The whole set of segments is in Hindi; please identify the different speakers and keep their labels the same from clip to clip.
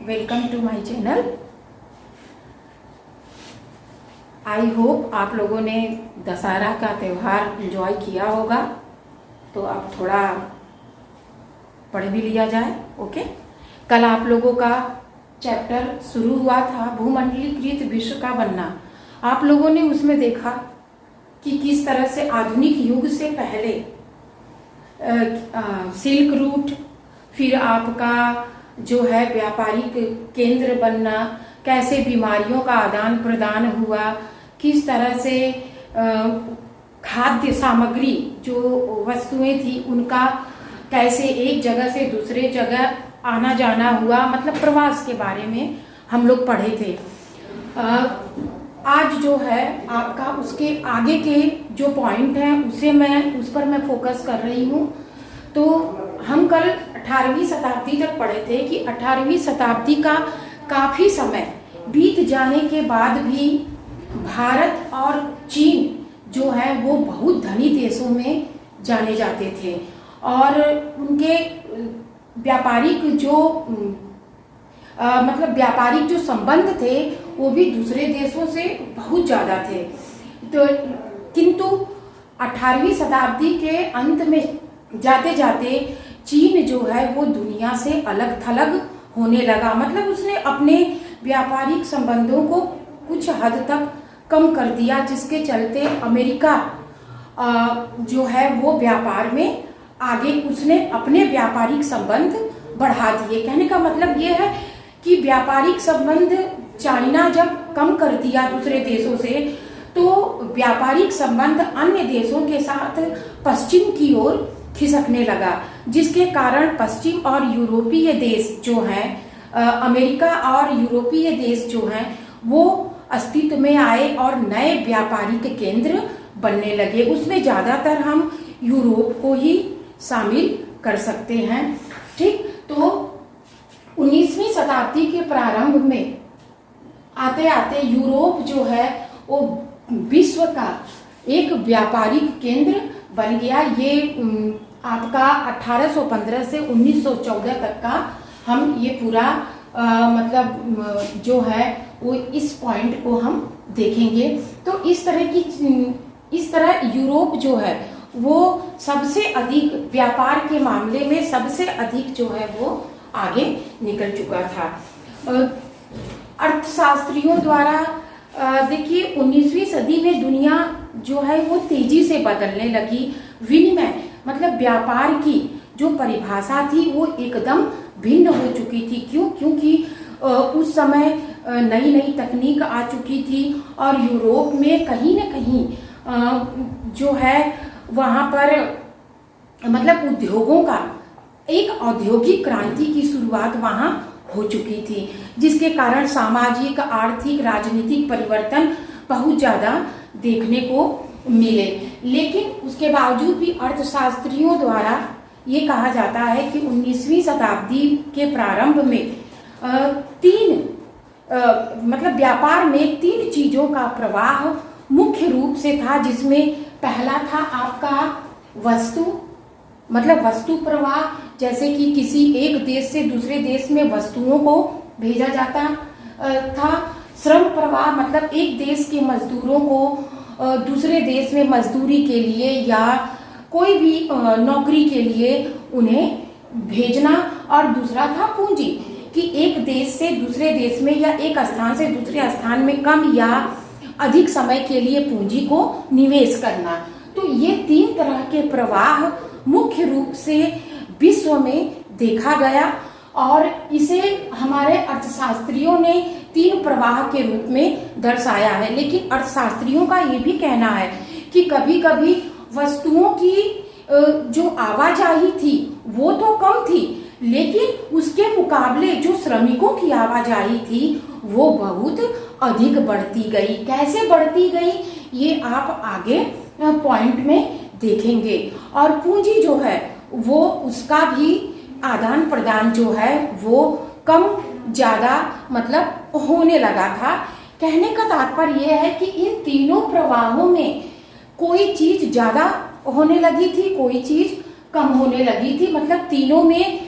Speaker 1: Welcome to my channel. I hope आप लोगों ने दशहरा का त्यौहार एंजॉय किया होगा। तो अब थोड़ा पढ़ भी लिया जाए। ओके, कल आप लोगों का चैप्टर शुरू हुआ था भूमंडलीकृत विश्व का बनना। आप लोगों ने उसमें देखा कि किस तरह से आधुनिक युग से पहले सिल्क रूट, फिर आपका जो है व्यापारिक केंद्र बनना, कैसे बीमारियों का आदान प्रदान हुआ, किस तरह से खाद्य सामग्री जो वस्तुएं थी उनका कैसे एक जगह से दूसरे जगह आना जाना हुआ, मतलब प्रवास के बारे में हम लोग पढ़े थे। आज जो है आपका उसके आगे के जो पॉइंट हैं उस पर मैं फोकस कर रही हूँ। तो हम कल 18वीं शताब्दी तक पढ़े थे कि 18वीं शताब्दी का काफी समय बीत जाने के बाद भी भारत और चीन जो है वो बहुत धनी देशों में जाने जाते थे और उनके व्यापारिक व्यापारिक जो संबंध थे वो भी दूसरे देशों से बहुत ज्यादा थे। तो किंतु 18वीं शताब्दी के अंत में जाते जाते चीन जो है वो दुनिया से अलग थलग होने लगा, मतलब उसने अपने व्यापारिक संबंधों को कुछ हद तक कम कर दिया, जिसके चलते अमेरिका जो है वो व्यापार में आगे उसने अपने व्यापारिक संबंध बढ़ा दिए। कहने का मतलब ये है कि व्यापारिक संबंध चाइना जब कम कर दिया दूसरे देशों से, तो व्यापारिक संबंध अन्य देशों के साथ पश्चिम की ओर खिसकने लगा, जिसके कारण पश्चिम और यूरोपीय देश जो हैं, अमेरिका और यूरोपीय देश जो हैं वो अस्तित्व में आए और नए व्यापारिक केंद्र बनने लगे। उसमें ज्यादातर हम यूरोप को ही शामिल कर सकते हैं। ठीक, तो 19वीं शताब्दी के प्रारंभ में आते आते यूरोप जो है वो विश्व का एक व्यापारिक केंद्र बन गया। ये आपका 1815 से 1914 तक का हम ये पूरा जो है वो इस पॉइंट को हम देखेंगे। तो इस तरह यूरोप जो है वो सबसे अधिक व्यापार के मामले में सबसे अधिक जो है वो आगे निकल चुका था। अर्थशास्त्रियों द्वारा देखिए 19वीं सदी में दुनिया जो है वो तेजी से बदलने लगी। विनिमय मतलब व्यापार की जो परिभाषा थी वो एकदम भिन्न हो चुकी थी। क्योंकि उस समय नई नई तकनीक आ चुकी थी और यूरोप में कहीं न कहीं जो है वहाँ पर मतलब उद्योगों का एक औद्योगिक क्रांति की शुरुआत वहाँ हो चुकी थी, जिसके कारण सामाजिक, आर्थिक, राजनीतिक परिवर्तन बहुत ज्यादा देखने को मिले। लेकिन उसके बावजूद भी अर्थशास्त्रियों द्वारा ये कहा जाता है कि 19वीं शताब्दी के प्रारंभ में व्यापार में 3 चीजों का प्रवाह मुख्य रूप से था, जिसमें पहला था आपका वस्तु प्रवाह, जैसे कि किसी एक देश से दूसरे देश में वस्तुओं को भेजा जाता था। श्रम प्रवाह मतलब एक देश के मजदूरों को दूसरे देश में मजदूरी के लिए या कोई भी नौकरी के लिए उन्हें भेजना। और दूसरा था पूंजी, कि एक देश से दूसरे देश में या एक स्थान से दूसरे स्थान में कम या अधिक समय के लिए पूंजी को निवेश करना। तो ये 3 तरह के प्रवाह मुख्य रूप से विश्व में देखा गया और इसे हमारे अर्थशास्त्रियों ने 3 प्रवाह के रूप में दर्शाया है। लेकिन अर्थशास्त्रियों का ये भी कहना है कि कभी कभी वस्तुओं की जो आवाजाही थी वो तो कम थी, लेकिन उसके मुकाबले जो श्रमिकों की आवाजाही थी वो बहुत अधिक बढ़ती गई। कैसे बढ़ती गई ये आप आगे पॉइंट में देखेंगे। और पूंजी जो है वो उसका भी आदान प्रदान जो है वो कम ज्यादा मतलब होने लगा था। कहने का तात्पर्य यह है कि इन तीनों प्रवाहों में कोई चीज ज्यादा होने लगी थी, कोई चीज कम होने लगी थी, मतलब तीनों में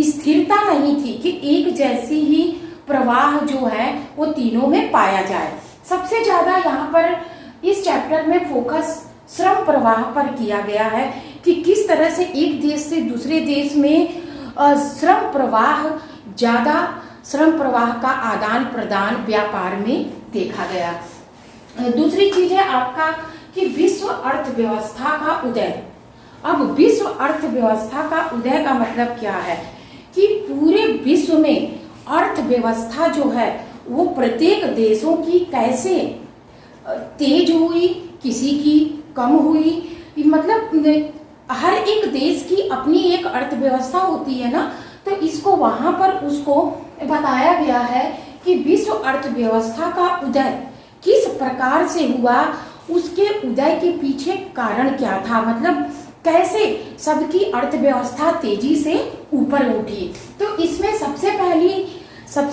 Speaker 1: स्थिरता नहीं थी कि एक जैसी ही प्रवाह जो है वो तीनों में पाया जाए। सबसे ज्यादा यहाँ पर इस चैप्टर में फोकस श्रम प्रवाह पर किया गया है कि किस तरह से एक देश से दूसरे देश में श्रम प्रवाह का आदान प्रदान व्यापार में देखा गया। दूसरी चीज है आपका कि विश्व अर्थव्यवस्था का उदय। अब विश्व अर्थव्यवस्था का उदय का मतलब क्या है कि पूरे विश्व में अर्थव्यवस्था जो है वो प्रत्येक देशों की कैसे तेज हुई, किसी की कम हुई, मतलब हर एक देश की अपनी एक अर्थव्यवस्था होती है ना, तो इसको वहां पर उसको बताया गया है कि विश्व अर्थव्यवस्था का उदय किस प्रकार से हुआ, उसके उदय के पीछे कारण क्या था, मतलब कैसे सबकी अर्थव्यवस्था तेजी से ऊपर उठी। तो इसमें सबसे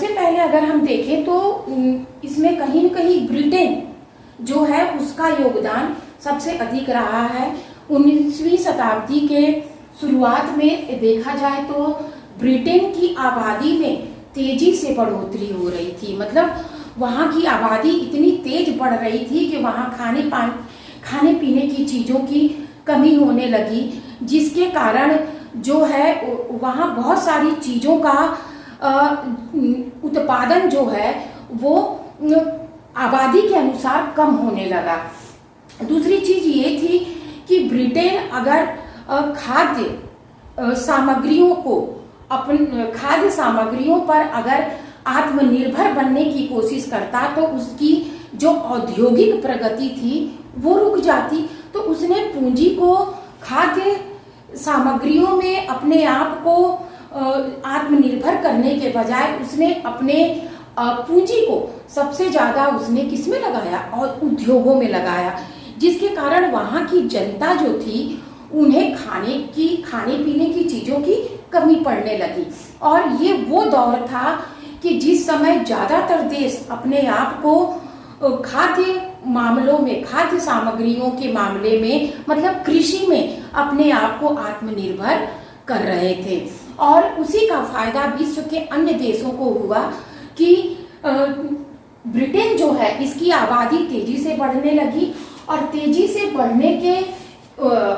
Speaker 1: पहले अगर हम देखें तो इसमें कहीं न कहीं ब्रिटेन जो है उसका योगदान सबसे अधिक रहा है। 19वीं शताब्दी के शुरुआत में देखा जाए तो ब्रिटेन की आबादी में तेजी से बढ़ोतरी हो रही थी, मतलब वहाँ की आबादी इतनी तेज बढ़ रही थी कि वहाँ खाने पीने की चीज़ों की कमी होने लगी, जिसके कारण जो है वहाँ बहुत सारी चीज़ों का उत्पादन जो है वो आबादी के अनुसार कम होने लगा। दूसरी चीज ये थी कि ब्रिटेन अगर खाद्य सामग्रियों पर अगर आत्मनिर्भर बनने की कोशिश करता तो उसकी जो औद्योगिक प्रगति थी वो रुक जाती। तो उसने पूंजी को खाद्य सामग्रियों में अपने आप को आत्मनिर्भर करने के बजाय उसने अपने पूंजी को सबसे ज्यादा उसने किसमें लगाया, और उद्योगों में लगाया, जिसके कारण वहां की जनता जो थी उन्हें खाने पीने की चीजों की कमी पड़ने लगी। और ये वो दौर था कि जिस समय ज्यादातर देश अपने आप को खाद्य सामग्रियों के मामले में, मतलब कृषि में अपने आप को आत्मनिर्भर कर रहे थे। और उसी का फायदा विश्व के अन्य देशों को हुआ कि ब्रिटेन जो है इसकी आबादी तेजी से बढ़ने लगी, और तेजी से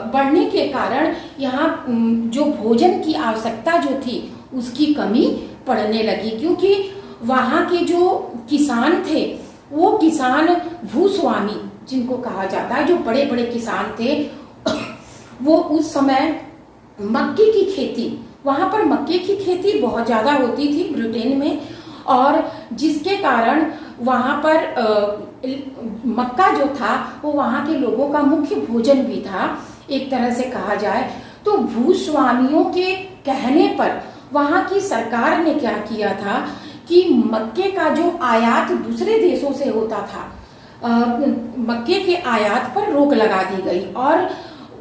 Speaker 1: बढ़ने के कारण यहाँ जो भोजन की आवश्यकता जो थी उसकी कमी पड़ने लगी, क्योंकि वहाँ के जो किसान थे वो किसान भूस्वामी जिनको कहा जाता है, जो बड़े बड़े किसान थे, वो उस समय मक्के की खेती, वहाँ पर मक्के की खेती बहुत ज़्यादा होती थी ब्रिटेन में, और जिसके कारण वहाँ पर मक्का जो था वो वहाँ के लोगों का मुख्य भोजन भी था एक तरह से कहा जाए। तो भूस्वामियों के कहने पर वहाँ की सरकार ने क्या किया था कि मक्के का जो आयात दूसरे देशों से होता था, मक्के के आयात पर रोक लगा दी गई, और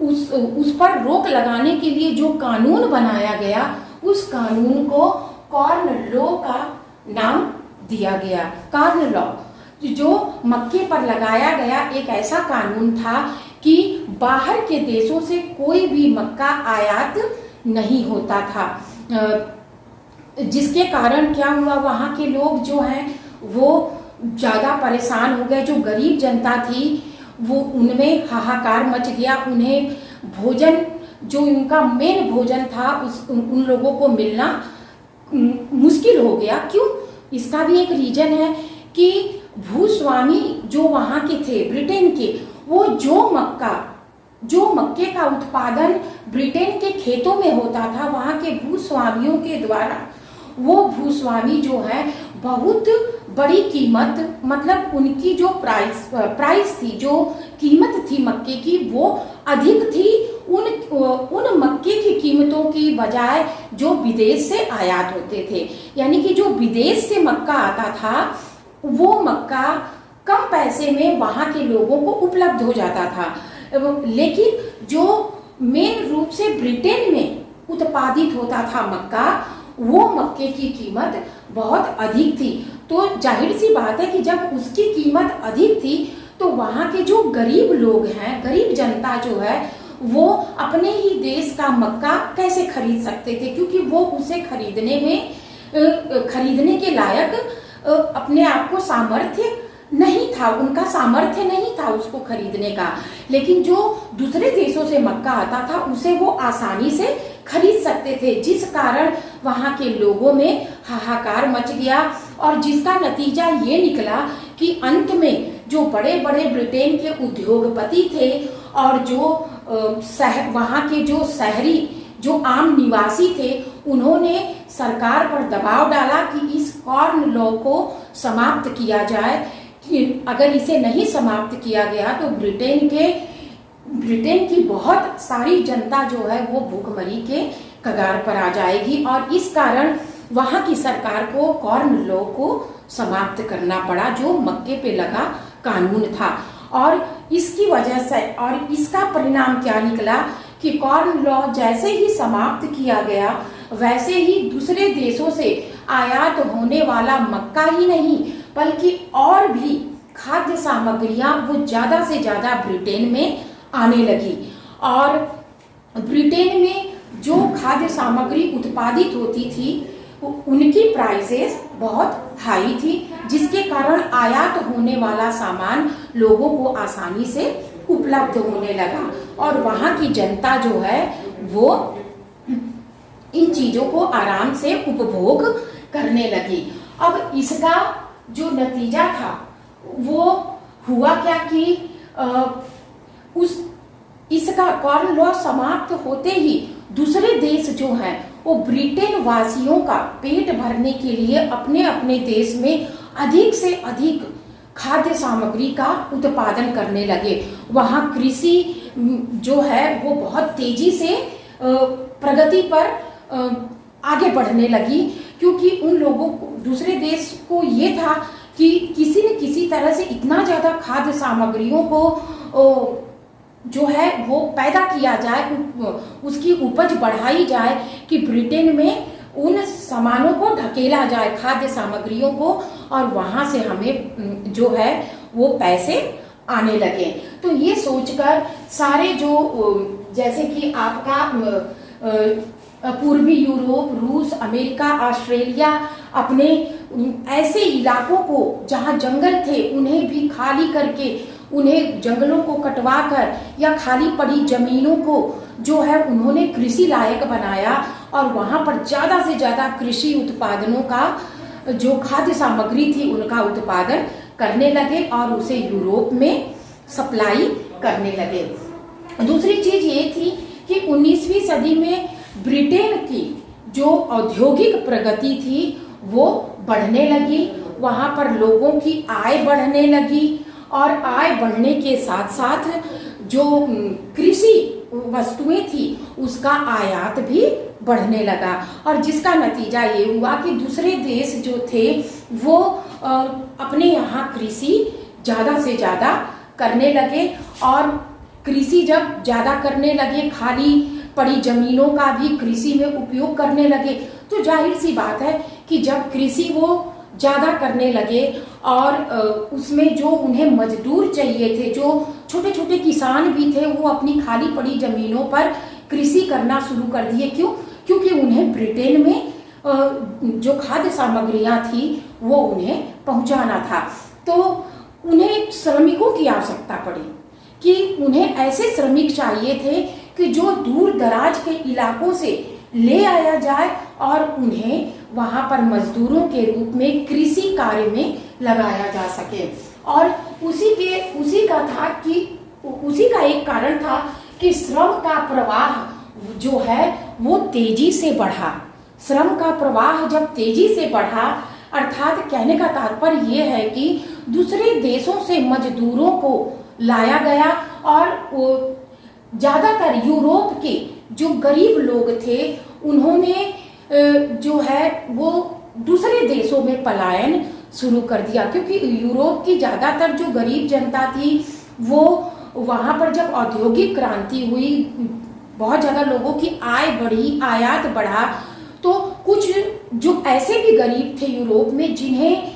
Speaker 1: उस पर रोक लगाने के लिए जो कानून बनाया गया उस कानून को कॉर्न लॉ का नाम दिया गया। कॉर्न लॉ जो मक्के पर लगाया गया एक ऐसा कानून था कि बाहर के देशों से कोई भी मक्का आयात नहीं होता था, जिसके कारण क्या हुआ, वहाँ के लोग जो हैं वो ज़्यादा परेशान हो गए। जो गरीब जनता थी वो उनमें हाहाकार मच गया, उन्हें भोजन जो उनका मेन भोजन था उन लोगों को मिलना मुश्किल हो गया। क्यों? इसका भी एक रीजन है कि भूस्वामी जो वहाँ के थे ब्रिटेन के, वो जो मक्के का उत्पादन ब्रिटेन के खेतों में होता था, वहाँ के भूस्वामियों के द्वारा वो भूस्वामी जो है बहुत बड़ी कीमत, मतलब उनकी जो प्राइस थी, जो कीमत थी मक्के की वो अधिक थी उन मक्के की कीमतों की बजाय जो विदेश से आयात होते थे। यानी कि जो विदेश से मक्का आता था वो मक्का कम पैसे में वहाँ के लोगों को उपलब्ध हो जाता था, लेकिन जो मेन रूप से ब्रिटेन में उत्पादित होता था मक्का, वो मक्के की कीमत बहुत अधिक थी। तो जाहिर सी बात है कि जब उसकी कीमत अधिक थी तो वहाँ के जो गरीब लोग हैं, गरीब जनता जो है वो अपने ही देश का मक्का कैसे खरीद सकते थे, क्योंकि वो उसे खरीदने के लायक अपने आप को सामर्थ्य नहीं था, उनका सामर्थ्य नहीं था उसको खरीदने का। लेकिन जो दूसरे देशों से मक्का आता था उसे वो आसानी से खरीद सकते थे, जिस कारण वहां के लोगों में हाहाकार मच गया और जिसका नतीजा ये निकला कि अंत में जो बड़े बड़े ब्रिटेन के उद्योगपति थे और जो वहां के जो शहरी जो आम निवासी थे, उन्होंने सरकार पर दबाव डाला कि इस कॉर्न लॉ को समाप्त किया जाए, कि अगर इसे नहीं समाप्त किया गया तो ब्रिटेन की बहुत सारी जनता जो है वो भूखमरी के कगार पर आ जाएगी। और इस कारण वहां की सरकार को कॉर्न लॉ को समाप्त करना पड़ा, जो मक्के पे लगा कानून था। और इसकी वजह से और इसका परिणाम क्या निकला कि कॉर्न लॉ जैसे ही समाप्त किया गया, वैसे ही दूसरे देशों से आयात होने वाला मक्का ही नहीं बल्कि और भी खाद्य सामग्रियां वो ज्यादा से ज्यादा ब्रिटेन में आने लगी। और ब्रिटेन में जो खाद्य सामग्री उत्पादित होती थी उनकी प्राइसेस बहुत हाई थी, जिसके कारण आयात होने वाला सामान लोगों को आसानी से उपलब्ध होने लगा और वहां की जनता जो है वो इन चीजों को आराम से उपभोग करने लगी। अब इसका जो नतीजा था वो हुआ क्या कि इसका कॉर्न लॉ समाप्त होते ही दूसरे देश जो हैं वो ब्रिटेन वासियों का पेट भरने के लिए अपने अपने देश में अधिक से अधिक खाद्य सामग्री का उत्पादन करने लगे। वहां कृषि जो है वो बहुत तेजी से प्रगति पर आगे बढ़ने लगी, क्योंकि उन लोगों को दूसरे देश को ये था कि किसी न किसी तरह से इतना ज्यादा खाद्य सामग्रियों को जो है वो पैदा किया जाए, उसकी उपज बढ़ाई जाए कि ब्रिटेन में उन सामानों को ढकेला जाए, खाद्य सामग्रियों को, और वहां से हमें जो है वो पैसे आने लगे। तो ये सोचकर सारे जो जैसे कि आपका पूर्वी यूरोप, रूस, अमेरिका, ऑस्ट्रेलिया अपने ऐसे इलाकों को जहां जंगल थे उन्हें भी खाली करके, उन्हें जंगलों को कटवा कर या खाली पड़ी जमीनों को जो है उन्होंने कृषि लायक बनाया और वहां पर ज्यादा से ज्यादा कृषि उत्पादनों का जो खाद्य सामग्री थी उनका उत्पादन करने लगे और उसे यूरोप में सप्लाई करने लगे। दूसरी चीज ये थी कि 19वीं सदी में ब्रिटेन की जो औद्योगिक प्रगति थी वो बढ़ने लगी, वहां पर लोगों की आय बढ़ने लगी और आय बढ़ने के साथ साथ जो कृषि वस्तुएं थी उसका आयात भी बढ़ने लगा और जिसका नतीजा ये हुआ कि दूसरे देश जो थे वो अपने यहाँ कृषि ज्यादा से ज्यादा करने लगे और कृषि जब ज्यादा करने लगे, खाली पड़ी जमीनों का भी कृषि में उपयोग करने लगे, तो जाहिर सी बात है कि जब कृषि वो ज्यादा करने लगे और उसमें जो उन्हें मजदूर चाहिए थे, जो छोटे छोटे किसान भी थे, वो अपनी खाली पड़ी जमीनों पर कृषि करना शुरू कर दिए। क्यों? क्योंकि उन्हें ब्रिटेन में जो खाद्य सामग्रियां थी वो उन्हें पहुंचाना था, तो उन्हें श्रमिकों की आवश्यकता पड़ी कि उन्हें ऐसे श्रमिक चाहिए थे कि जो दूर दराज के इलाकों से ले आया जाए और उन्हें वहां पर मजदूरों के रूप में कृषि कार्य में लगाया जा सके। और उसी का एक कारण था कि श्रम का प्रवाह जो है वो तेजी से बढ़ा। श्रम का प्रवाह जब तेजी से बढ़ा, अर्थात कहने का तात्पर्य ये है कि दूसरे देशों से मजदूरों को लाया गया और ज्यादातर यूरोप के जो गरीब लोग थे उन्होंने जो है वो दूसरे देशों में पलायन शुरू कर दिया, क्योंकि यूरोप की ज्यादातर जो गरीब जनता थी वो वहां पर जब औद्योगिक क्रांति हुई, बहुत ज्यादा लोगों की आय बढ़ी, आयात बढ़ा, तो कुछ जो ऐसे भी गरीब थे यूरोप में जिन्हें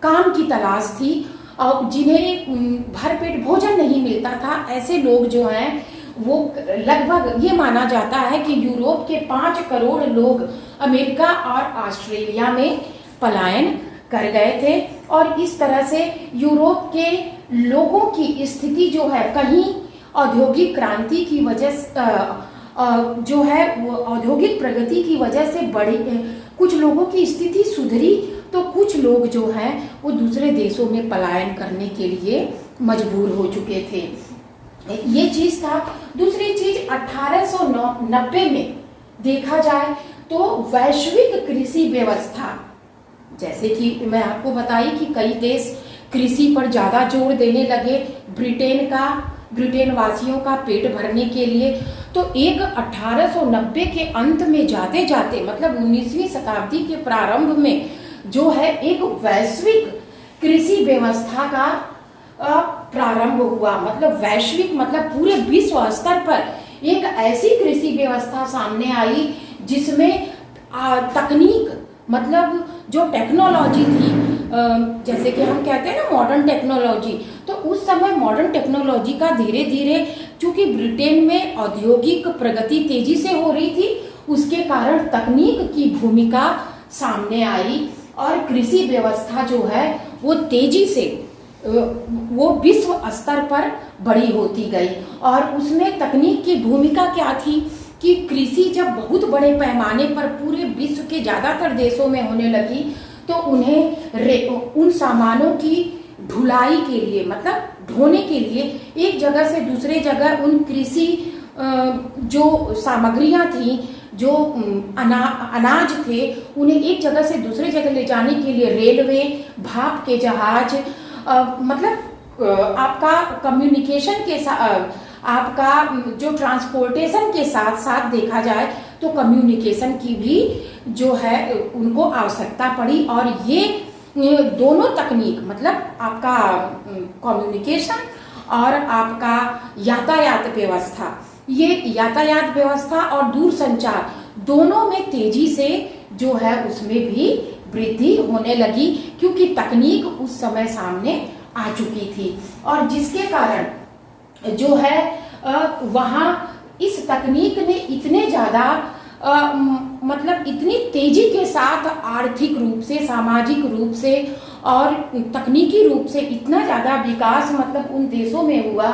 Speaker 1: काम की तलाश थी और जिन्हें भरपेट भोजन नहीं मिलता था, ऐसे लोग जो हैं वो लगभग ये माना जाता है कि यूरोप के 5 करोड़ लोग अमेरिका और ऑस्ट्रेलिया में पलायन कर गए थे। और इस तरह से यूरोप के लोगों की स्थिति जो है कहीं औद्योगिक क्रांति की वजह जो है वो औद्योगिक प्रगति की वजह से बड़ी कुछ लोगों की स्थिति सुधरी, तो कुछ लोग जो हैं वो दूसरे देशों में पलायन करने के लिए मजबूर हो चुके थे। ये चीज था। दूसरी चीज 1890 में देखा जाए तो वैश्विक कृषि व्यवस्था, जैसे कि मैं आपको बताई कि कई देश कृषि पर ज्यादा जोर देने लगे, ब्रिटेन वासियों का पेट भरने के लिए। तो एक 1890 के अंत में जाते जाते मतलब 19वीं शताब्दी के प्रारंभ में जो है एक वैश्विक कृषि व्यवस्था का प्रारंभ हुआ। मतलब वैश्विक मतलब पूरे विश्व स्तर पर एक ऐसी कृषि व्यवस्था सामने आई जिसमें तकनीक मतलब जो टेक्नोलॉजी थी, जैसे कि हम कहते हैं ना मॉडर्न टेक्नोलॉजी, तो उस समय मॉडर्न टेक्नोलॉजी का धीरे धीरे, चूंकि ब्रिटेन में औद्योगिक प्रगति तेजी से हो रही थी, उसके कारण तकनीक की भूमिका सामने आई और कृषि व्यवस्था जो है वो तेजी से वो विश्व स्तर पर बड़ी होती गई। और उसमें तकनीक की भूमिका क्या थी कि कृषि जब बहुत बड़े पैमाने पर पूरे विश्व के ज्यादातर देशों में होने लगी, तो उन्हें उन सामानों की ढुलाई के लिए मतलब ढोने के लिए एक जगह से दूसरे जगह उन कृषि जो सामग्रियां थी, जो अनाज थे, उन्हें एक जगह से दूसरे जगह ले जाने के लिए रेलवे, भाप के जहाज, मतलब आपका कम्युनिकेशन के साथ, आपका जो ट्रांसपोर्टेशन के साथ साथ देखा जाए तो कम्युनिकेशन की भी जो है उनको आवश्यकता पड़ी। और ये दोनों तकनीक मतलब आपका कम्युनिकेशन और आपका यातायात व्यवस्था, ये यातायात व्यवस्था और दूरसंचार दोनों में तेजी से जो है उसमें भी वृद्धि होने लगी, क्योंकि तकनीक उस समय सामने आ चुकी थी। और जिसके कारण जो है वहाँ इस तकनीक ने इतने ज़्यादा मतलब इतनी तेजी के साथ आर्थिक रूप से, सामाजिक रूप से और तकनीकी रूप से इतना ज़्यादा विकास मतलब उन देशों में हुआ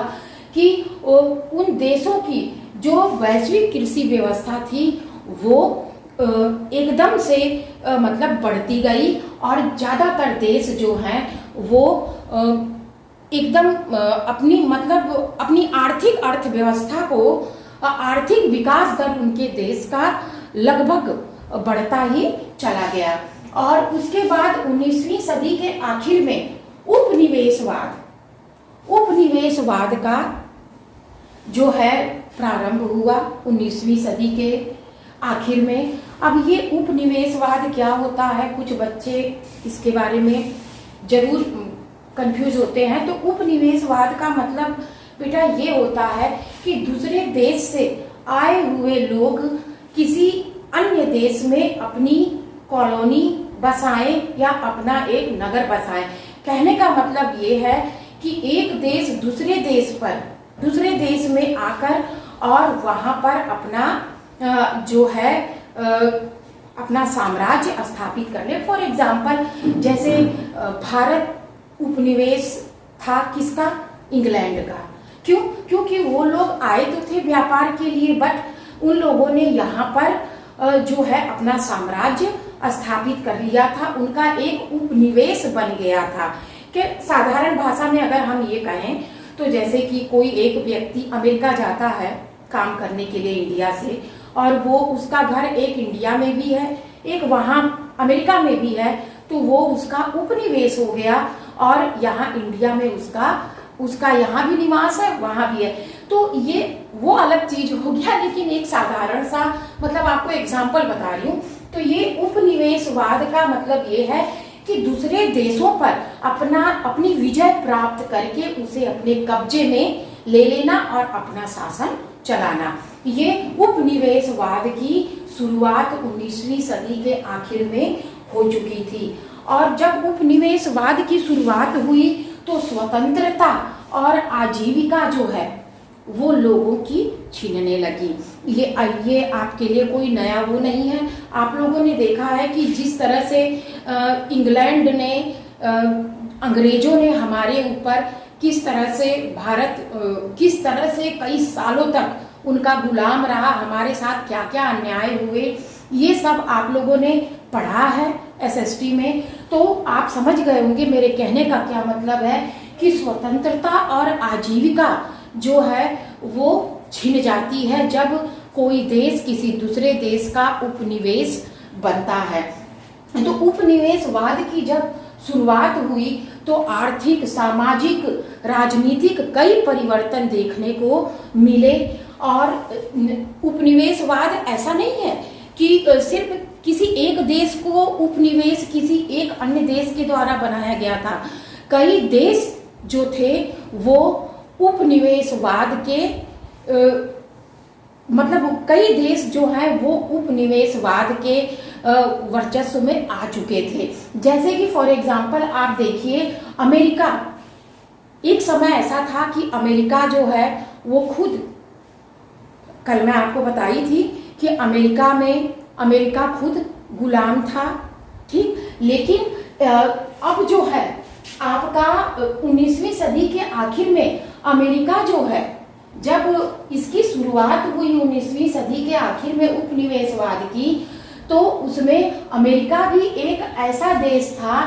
Speaker 1: कि उन देशों की जो वैश्विक कृषि व्यवस्था थी वो एकदम से मतलब बढ़ती गई। और ज़्यादातर देश जो हैं वो एकदम अपनी आर्थिक अर्थव्यवस्था को, आर्थिक विकास दर उनके देश का लगभग बढ़ता ही चला गया। और उसके बाद 19वीं सदी के आखिर में उपनिवेशवाद का जो है प्रारंभ हुआ 19वीं सदी के आखिर में। अब ये उपनिवेशवाद क्या होता है, कुछ बच्चे इसके बारे में जरूर कंफ्यूज होते हैं। तो उपनिवेशवाद का मतलब बेटा ये होता है कि दूसरे देश से आए हुए लोग किसी अन्य देश में अपनी कॉलोनी बसाएं या अपना एक नगर बसाएं। कहने का मतलब ये है कि एक देश दूसरे देश में आकर और वहां पर अपना जो है अपना साम्राज्य स्थापित कर ले। फॉर एग्जाम्पल जैसे भारत उपनिवेश था किसका, इंग्लैंड का। क्यों? क्योंकि वो लोग आए तो थे व्यापार के लिए, बट उन लोगों ने यहाँ पर जो है अपना साम्राज्य स्थापित कर लिया था, उनका एक उपनिवेश बन गया था। कि साधारण भाषा में अगर हम ये कहें तो जैसे कि कोई एक व्यक्ति अमेरिका जाता है काम करने के लिए इंडिया से, और वो उसका घर एक इंडिया में भी है एक वहाँ अमेरिका में भी है, तो वो उसका उपनिवेश हो गया और यहाँ इंडिया में उसका यहाँ भी निवास है वहाँ भी है। तो ये वो अलग चीज हो गया, लेकिन एक साधारण सा मतलब आपको एग्जाम्पल बता रही हूँ। तो ये उपनिवेशवाद का मतलब ये है कि दूसरे देशों पर अपनी विजय प्राप्त करके उसे अपने कब्जे में ले लेना और अपना शासन चलाना। ये उपनिवेशवाद की शुरुआत 19वीं सदी के आखिर में हो चुकी थी। और जब उपनिवेशवाद की शुरुआत हुई तो स्वतंत्रता और आजीविका जो है वो लोगों की छीनने लगी। ये आपके लिए कोई नया वो नहीं है। आप लोगों ने देखा है कि जिस तरह से इंग्लैंड ने अंग्रेजों ने हमारे ऊपर किस तरह से किस तरह से कई सालों तक उनका गुलाम रहा, हमारे साथ क्या क्या अन्याय हुए, ये सब आप लोगों ने पढ़ा है एसएसटी में। तो आप समझ गए होंगे मेरे कहने का क्या मतलब है कि स्वतंत्रता और आजीविका जो है वो छिन जाती है जब कोई देश किसी दूसरे देश का उपनिवेश बनता है। तो उपनिवेशवाद की जब शुरुआत हुई तो आर्थिक, सामाजिक, राजनीतिक कई परिवर्तन देखने को मिले। और उपनिवेशवाद ऐसा नहीं है कि सिर्फ किसी एक देश को उपनिवेश किसी एक अन्य देश के द्वारा बनाया गया था। कई देश जो थे वो उपनिवेशवाद के मतलब कई देश जो हैं वो उपनिवेशवाद के वर्चस्व में आ चुके थे। जैसे कि फॉर एग्जांपल आप देखिए अमेरिका, एक समय ऐसा था कि अमेरिका जो है वो खुद, कल मैं आपको बताई थी कि अमेरिका खुद गुलाम था, ठीक। लेकिन अब जो है आपका 19वीं सदी के आखिर में अमेरिका जो है, जब इसकी शुरुआत हुई 19वीं सदी के आखिर में उपनिवेशवाद की, तो उसमें अमेरिका भी एक ऐसा देश था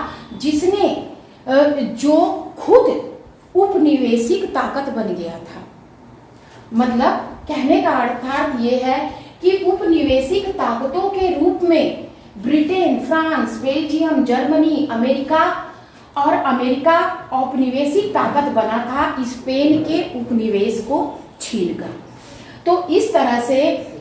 Speaker 1: जिसने जो खुद उपनिवेशिक ताकत बन गया था। मतलब कहने का अर्थात ये है कि उपनिवेशिक ताकतों के रूप में Britain, France, Belgium, Germany, America औपनिवेशिक ताकत बना था स्पेन के उपनिवेश को छीनकर। तो इस तरह से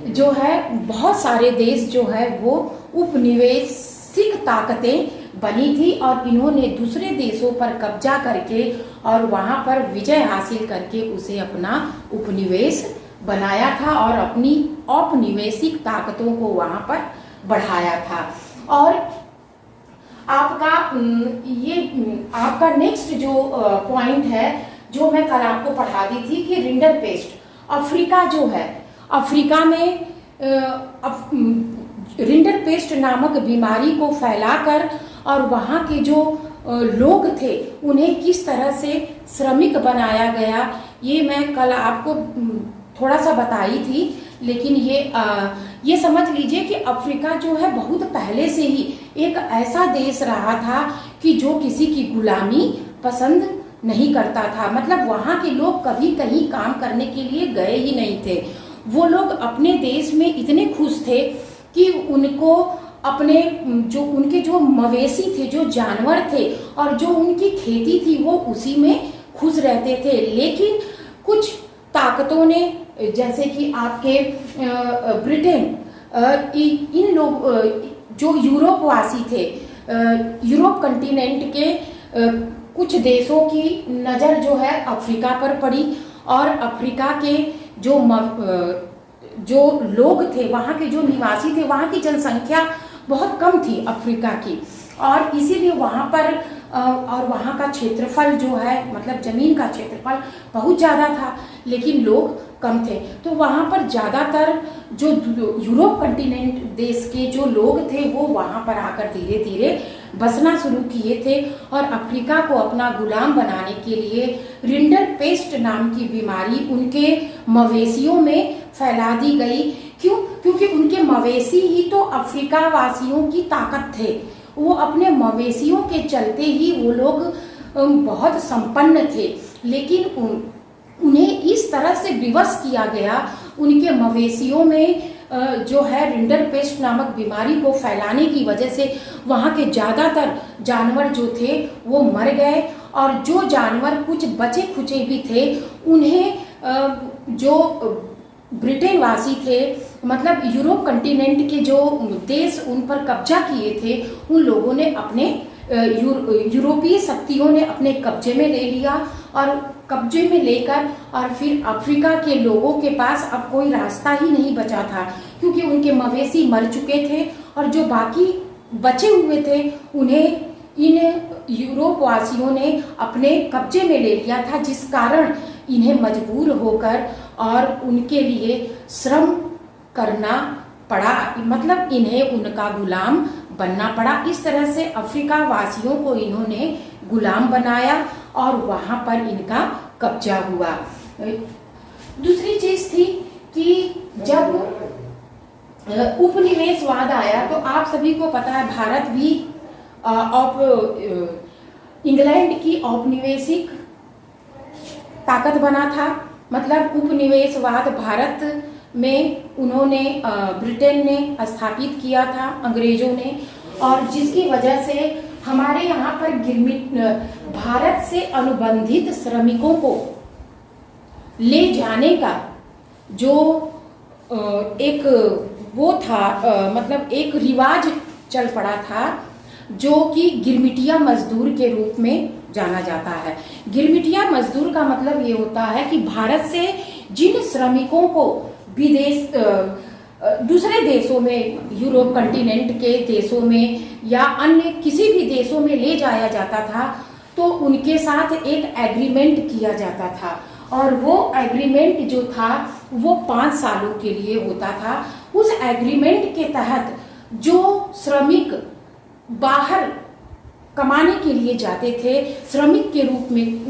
Speaker 1: जो है बहुत सारे देश जो है वो उपनिवेशिक ताकतें बनी थी और इन्होंने दूसरे देशों पर कब्जा करके और वहां पर विजय हासिल करके उसे अपना उपनिवेश बनाया था और अपनी औपनिवेशिक ताकतों को वहां पर बढ़ाया था। और आपका नेक्स्ट जो पॉइंट है जो मैं कल आपको पढ़ा दी थी कि रिंडरपेस्ट, अफ्रीका जो है, अफ्रीका में रिंडरपेस्ट नामक बीमारी को फैलाकर और वहाँ के जो लोग थे उन्हें किस तरह से श्रमिक बनाया गया, ये मैं कल आपको थोड़ा सा बताई थी। लेकिन ये समझ लीजिए कि अफ्रीका जो है बहुत पहले से ही एक ऐसा देश रहा था कि जो किसी की गुलामी पसंद नहीं करता था। मतलब वहाँ के लोग कभी कहीं काम करने के लिए गए ही नहीं थे। वो लोग अपने देश में इतने खुश थे कि उनको अपने उनके जो मवेशी थे, जो जानवर थे और जो उनकी खेती थी वो उसी में खुश रहते थे। लेकिन कुछ ताकतों ने, जैसे कि आपके ब्रिटेन, इन लोग जो यूरोप वासी थे, यूरोप कंटिनेंट के कुछ देशों की नज़र जो है अफ्रीका पर पड़ी और अफ्रीका के जो लोग थे, वहाँ के जो निवासी थे, वहाँ की जनसंख्या बहुत कम थी अफ्रीका की और इसीलिए वहाँ पर और वहाँ का क्षेत्रफल जो है, मतलब ज़मीन का क्षेत्रफल बहुत ज़्यादा था लेकिन लोग कम थे। तो वहाँ पर ज़्यादातर जो यूरोप कंटिनेंट देश के जो लोग थे वो वहाँ पर आकर धीरे धीरे बसना शुरू किए थे और अफ्रीका को अपना गुलाम बनाने के लिए रिंडरपेस्ट नाम की बीमारी उनके मवेशियों में फैला दी गई। क्यों? क्योंकि उनके मवेशी ही तो अफ्रीका वासियों की ताकत थे। वो अपने मवेशियों के चलते ही वो लोग बहुत संपन्न थे, लेकिन उन्हें इस तरह से विवश किया गया, उनके मवेशियों में जो है रिंडरपेस्ट नामक बीमारी को फैलाने की वजह से वहाँ के ज़्यादातर जानवर जो थे वो मर गए और जो जानवर कुछ बचे खुचे भी थे उन्हें जो ब्रिटेन वासी थे, मतलब यूरोप कंटिनेंट के जो देश उन पर कब्जा किए थे, उन लोगों ने अपने यूरोपीय शक्तियों ने अपने कब्जे में ले लिया और कब्जे में लेकर और फिर अफ्रीका के लोगों के पास अब कोई रास्ता ही नहीं बचा था क्योंकि उनके मवेशी मर चुके थे और जो बाकी बचे हुए थे उन्हें इन यूरोप वासियों ने अपने कब्जे में ले लिया था, जिस कारण इन्हें मजबूर होकर और उनके लिए श्रम करना पड़ा, मतलब इन्हें उनका गुलाम बनना पड़ा। इस तरह से अफ्रीका वासियों को इन्होंने गुलाम बनाया और वहाँ पर इनका कब्जा हुआ। दूसरी चीज थी कि जब उपनिवेशवाद आया तो आप सभी को पता है भारत भी इंग्लैंड की औपनिवेशिक ताकत बना था। मतलब उपनिवेशवाद भारत में उन्होंने ब्रिटेन ने स्थापित किया था, अंग्रेजों ने, और जिसकी वजह से हमारे यहाँ पर भारत से अनुबंधित श्रमिकों को ले जाने का जो एक वो था, मतलब एक रिवाज चल पड़ा था, जो कि गिरमिटिया मजदूर के रूप में जाना जाता है। गिरमिटिया मजदूर का मतलब ये होता है कि भारत से जिन श्रमिकों को विदेश दूसरे देशों में, यूरोप कंटिनेंट के देशों में या अन्य किसी भी देशों में ले जाया जाता था, तो उनके साथ एक एग्रीमेंट किया जाता था, और वो एग्रीमेंट जो था वो 5 सालों के लिए होता था। उस एग्रीमेंट के तहत जो श्रमिक बाहर कमाने के लिए जाते थे, श्रमिक के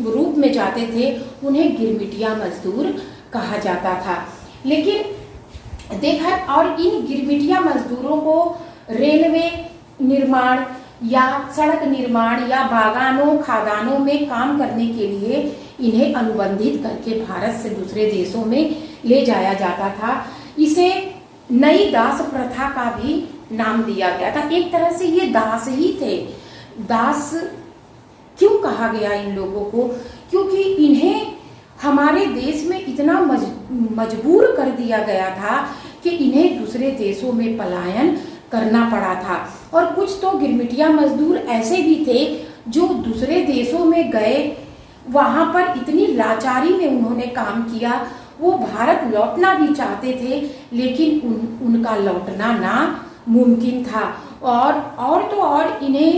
Speaker 1: रूप में जाते थे, उन्हें गिरमिटिया मजदूर कहा जाता था। लेकिन देखा, और इन गिरमिटिया मजदूरों को रेलवे निर्माण या सड़क निर्माण या बागानों खादानों में काम करने के लिए इन्हें अनुबंधित करके भारत से दूसरे देशों में ले जाया जाता था। इसे नई दास प्रथा का भी नाम दिया गया था। एक तरह से ये दास ही थे। दास क्यों कहा गया इन लोगों को? क्योंकि इन्हें हमारे देश में इतना मजबूर कर दिया गया था कि इन्हें दूसरे देशों में पलायन करना पड़ा था। और कुछ तो गिरमिटिया मजदूर ऐसे भी थे जो दूसरे देशों में गए, वहां पर इतनी लाचारी में उन्होंने काम किया, वो भारत लौटना भी चाहते थे, लेकिन उनका लौटना नामुमकिन था। और तो और इन्हें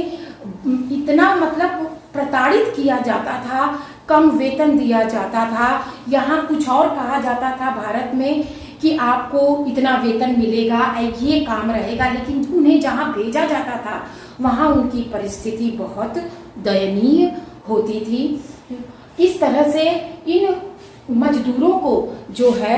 Speaker 1: इतना मतलब प्रताड़ित किया जाता था, कम वेतन दिया जाता था। यहाँ कुछ और कहा जाता था भारत में कि आपको इतना वेतन मिलेगा, ये काम रहेगा, लेकिन उन्हें जहाँ भेजा जाता था वहाँ उनकी परिस्थिति बहुत दयनीय होती थी। इस तरह से इन मजदूरों को जो है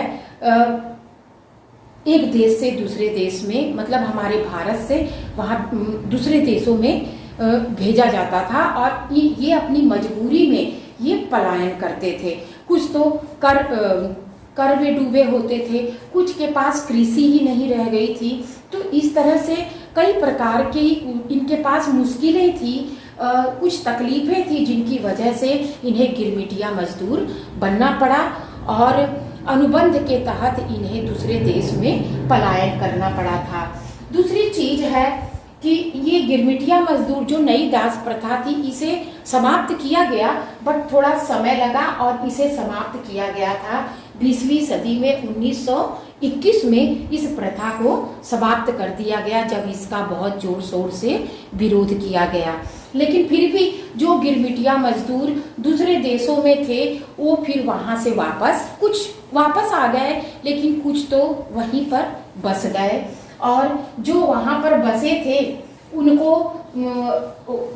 Speaker 1: एक देश से दूसरे देश में, मतलब हमारे भारत से वहाँ दूसरे देशों में भेजा जाता था, और ये अपनी मजबूरी में ये पलायन करते थे। कुछ तो कर में डूबे होते थे, कुछ के पास कृषि ही नहीं रह गई थी। तो इस तरह से कई प्रकार की इनके पास मुश्किलें थी, कुछ तकलीफें थी, जिनकी वजह से इन्हें गिरमिटिया मजदूर बनना पड़ा, और अनुबंध के तहत इन्हें दूसरे देश में पलायन करना पड़ा था। दूसरी चीज है कि ये गिरमिटिया मजदूर जो नई दास प्रथा थी, इसे समाप्त किया गया, बट थोड़ा समय लगा, और इसे समाप्त किया गया था 20वीं सदी में। 1921 में इस प्रथा को समाप्त कर दिया गया, जब इसका बहुत जोर शोर से विरोध किया गया। लेकिन फिर भी जो गिरमिटिया मजदूर दूसरे देशों में थे, वो फिर वहां से कुछ वापस आ गए, लेकिन कुछ तो वहीं पर बस गए। और जो वहां पर बसे थे उनको,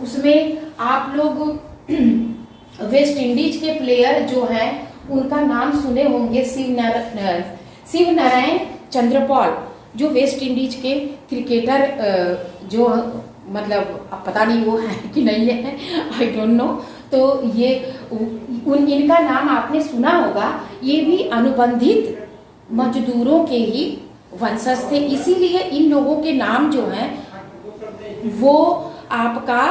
Speaker 1: उसमें आप लोग वेस्ट इंडीज के प्लेयर जो हैं उनका नाम सुने होंगे, शिव नारायण चंद्रपॉल, जो वेस्ट इंडीज के क्रिकेटर, जो मतलब अब पता नहीं वो है कि नहीं है, आई डोंट नो। तो ये इनका नाम आपने सुना होगा। ये भी अनुबंधित मजदूरों के ही वंशज थे, इसीलिए इन लोगों के नाम जो हैं वो आपका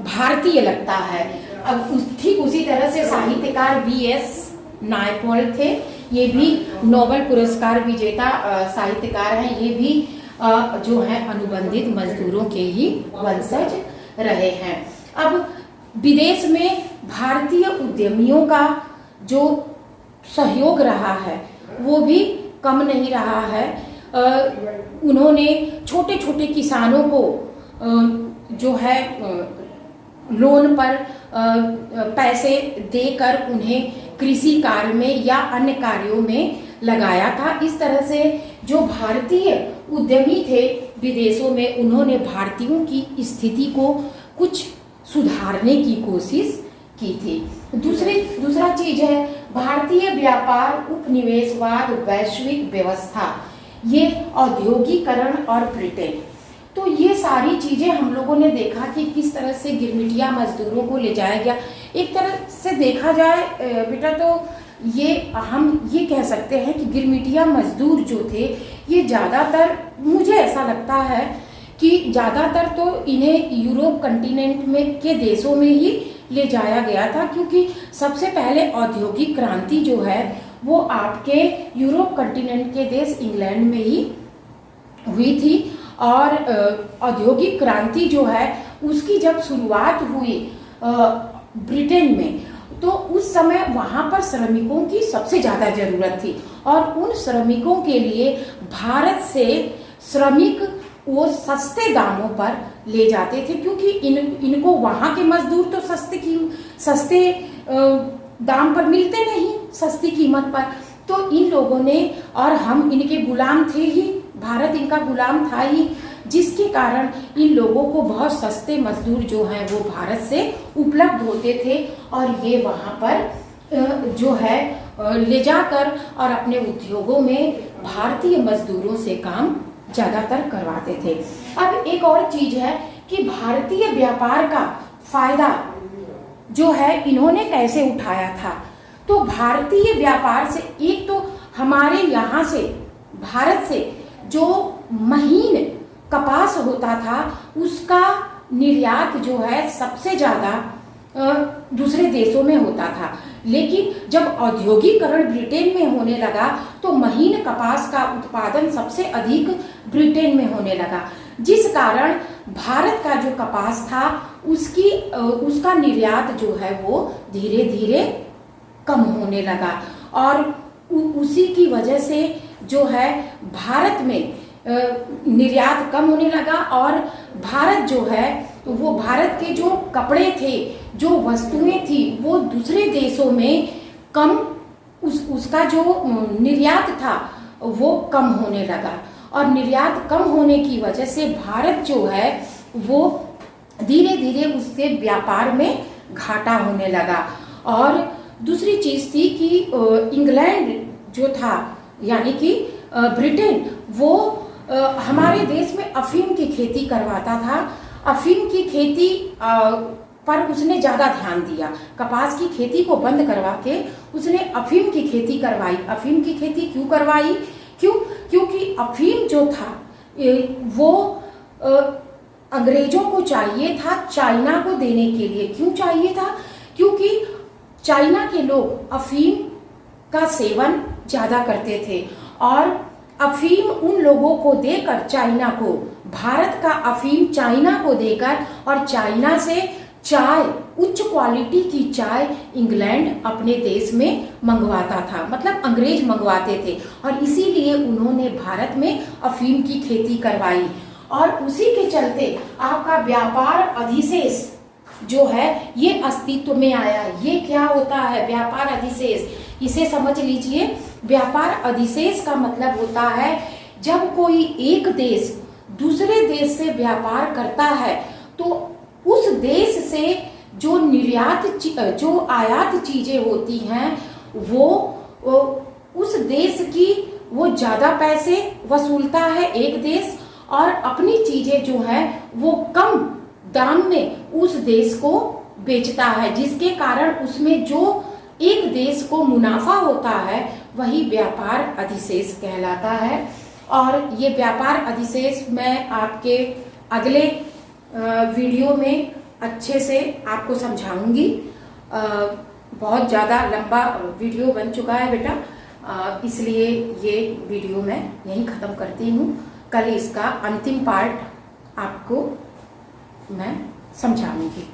Speaker 1: भारतीय लगता है। अब ठीक उसी तरह से साहित्यकार वीएस नायपॉल थे, ये भी नोबेल पुरस्कार विजेता साहित्यकार हैं। ये भी जो है अनुबंधित मजदूरों के ही वंशज रहे हैं। अब विदेश में भारतीय उद्यमियों का जो सहयोग रहा है वो भी कम नहीं रहा है। उन्होंने छोटे छोटे किसानों को जो है लोन पर पैसे देकर उन्हें कृषि कार्य में या अन्य कार्यों में लगाया था। इस तरह से जो भारतीय उद्यमी थे विदेशों में, उन्होंने भारतीयों की स्थिति को कुछ सुधारने की कोशिश की थी। दूसरा चीज है भारतीय व्यापार, उपनिवेशवाद, वैश्विक व्यवस्था, ये औद्योगिकरण और ब्रिटेन। तो ये सारी चीजें हम लोगों ने देखा कि किस तरह से गिरमिटिया मजदूरों को ले जाया गया। एक तरह से देखा जाए बेटा तो ये हम ये कह सकते हैं कि गिरमिटिया मजदूर जो थे ये ज़्यादातर, मुझे ऐसा लगता है कि ज़्यादातर तो इन्हें यूरोप कंटिनेंट में के देशों में ही ले जाया गया था, क्योंकि सबसे पहले औद्योगिक क्रांति जो है वो आपके यूरोप कंटिनेंट के देश इंग्लैंड में ही हुई थी। और औद्योगिक क्रांति जो है उसकी जब शुरुआत हुई ब्रिटेन में, तो उस समय वहाँ पर श्रमिकों की सबसे ज़्यादा ज़रूरत थी और उन श्रमिकों के लिए भारत से श्रमिक वो सस्ते दामों पर ले जाते थे, क्योंकि इनको वहाँ के मजदूर तो सस्ते दाम पर मिलते नहीं, सस्ती कीमत पर। तो इन लोगों ने, और हम इनके गुलाम थे ही, भारत इनका गुलाम था ही, जिसके कारण इन लोगों को बहुत सस्ते मजदूर जो हैं वो भारत से उपलब्ध होते थे और ये वहाँ पर जो है ले जाकर और अपने उद्योगों में भारतीय मजदूरों से काम ज़्यादातर करवाते थे। अब एक और चीज है कि भारतीय व्यापार का फायदा जो है इन्होंने कैसे उठाया था। तो भारतीय व्यापार से एक तो हमारे यहाँ से, भारत से जो महीन कपास होता था उसका निर्यात जो है सबसे ज़्यादा दूसरे देशों में होता था, लेकिन जब औद्योगिकरण ब्रिटेन में होने लगा तो महीन कपास का उत्पादन सबसे अधिक ब्रिटेन में होने लगा, जिस कारण भारत का जो कपास था उसका निर्यात जो है वो धीरे धीरे कम होने लगा और उसी की वजह से जो है भारत में निर्यात कम होने लगा और भारत जो है वो, भारत के जो कपड़े थे, जो वस्तुएं थी, वो दूसरे देशों में कम, उसका जो निर्यात था वो कम होने लगा और निर्यात कम होने की वजह से भारत जो है वो धीरे धीरे उसके व्यापार में घाटा होने लगा। और दूसरी चीज थी कि इंग्लैंड जो था यानी कि ब्रिटेन, वो हमारे देश में अफीम की खेती करवाता था। अफीम की खेती पर उसने ज़्यादा ध्यान दिया, कपास की खेती को बंद करवा के उसने अफीम की खेती करवाई। अफीम की खेती क्यों करवाई? क्योंकि अफीम जो था वो अंग्रेजों को चाहिए था चाइना को देने के लिए। क्यों चाहिए था? क्योंकि चाइना के लोग अफीम का सेवन ज़्यादा करते थे और अफीम उन लोगों को देकर, चाइना को, भारत का अफीम चाइना को देकर और चाइना से चाय, उच्च क्वालिटी की चाय इंग्लैंड अपने देश में मंगवाता था, मतलब अंग्रेज मंगवाते थे और इसीलिए उन्होंने भारत में अफीम की खेती करवाई। और उसी के चलते आपका व्यापार अधिशेष जो है ये अस्तित्व में आया। ये क्या होता है व्यापार अधिशेष? इसे समझ लीजिए। व्यापार अधिशेष का मतलब होता है जब कोई एक देश दूसरे देश से व्यापार करता है तो उस देश से जो जो आयात चीजें होती हैं वो उस देश की वो ज्यादा पैसे वसूलता है एक देश, और अपनी चीजें जो है वो कम दाम में उस देश को बेचता है, जिसके कारण उसमें जो एक देश को मुनाफा होता है वही व्यापार अधिशेष कहलाता है। और ये व्यापार अधिशेष मैं आपके अगले वीडियो में अच्छे से आपको समझाऊंगी। बहुत ज़्यादा लंबा वीडियो बन चुका है बेटा, इसलिए ये वीडियो मैं यहीं ख़त्म करती हूँ। कल इसका अंतिम पार्ट आपको मैं समझाऊंगी।